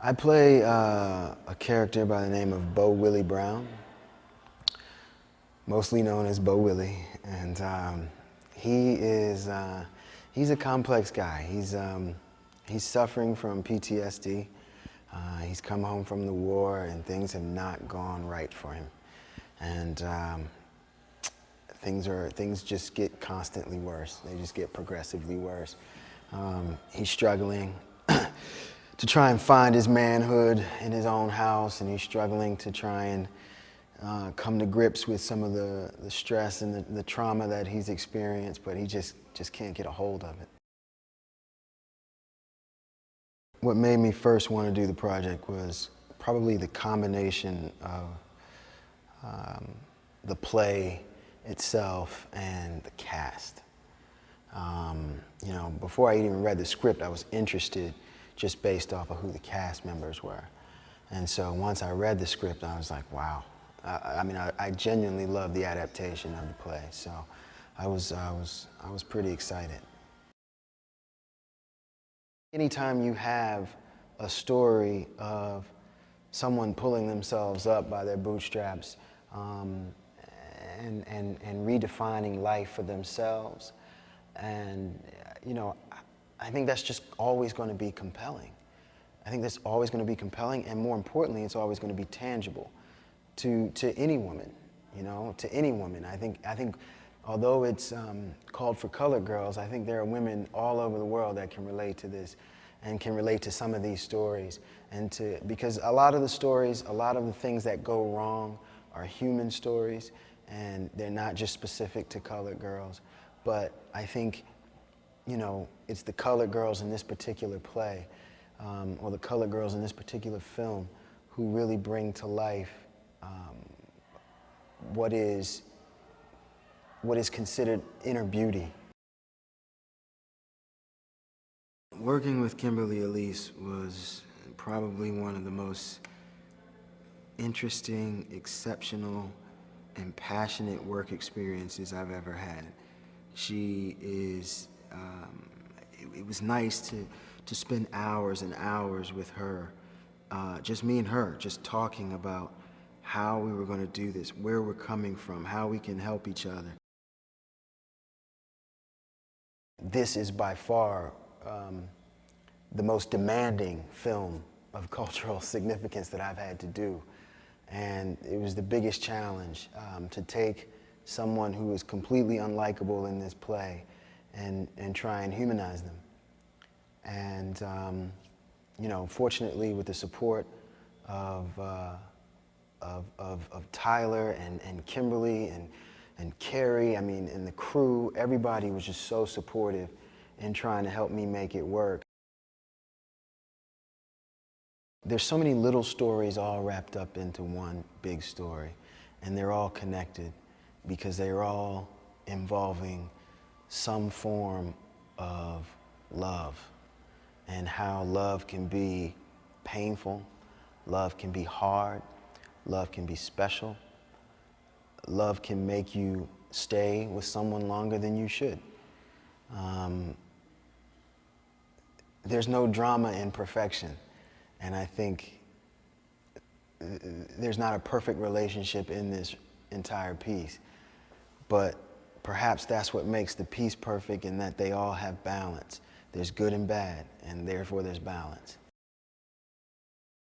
I play a character by the name of Bo Willie Brown, mostly known as Bo Willie, and he's a complex guy. He's suffering from PTSD. He's come home from the war, and things have not gone right for him, and things just get constantly worse. They just get progressively worse. He's struggling to try and find his manhood in his own house, and he's struggling to try and come to grips with some of the stress and the trauma that he's experienced, but he just can't get a hold of it. What made me first want to do the project was probably the combination of the play itself and the cast. You know, before I even read the script, I was interested just based off of who the cast members were. And so once I read the script, I was like, wow. I genuinely love the adaptation of the play, so I was pretty excited. Anytime you have a story of someone pulling themselves up by their bootstraps and redefining life for themselves, and you know, I think that's just always going to be compelling. I think that's always going to be compelling, and more importantly, it's always going to be tangible to any woman, you know, to any woman. I think although it's called for colored girls, I think there are women all over the world that can relate to this and can relate to some of these stories. Because a lot of the stories, a lot of the things that go wrong are human stories, and they're not just specific to colored girls. But I think, you know, it's the colored girls in this particular play, or the colored girls in this particular film, who really bring to life what is considered inner beauty. Working with Kimberly Elise was probably one of the most interesting, exceptional, and passionate work experiences I've ever had. She is, it was nice to spend hours and hours with her, just me and her, just talking about how we were going to do this, where we're coming from, how we can help each other. This is by far the most demanding film of cultural significance that I've had to do. And it was the biggest challenge to take someone who is completely unlikable in this play and try and humanize them. And you know, fortunately, with the support of Tyler and Kimberly and Carrie, I mean, and the crew, everybody was just so supportive in trying to help me make it work. There's so many little stories all wrapped up into one big story, and they're all connected because they're all involving some form of love, and how love can be painful, love can be hard, love can be special, love can make you stay with someone longer than you should. There's no drama in perfection. And I think there's not a perfect relationship in this entire piece. But perhaps that's what makes the piece perfect, in that they all have balance. There's good and bad, and therefore there's balance.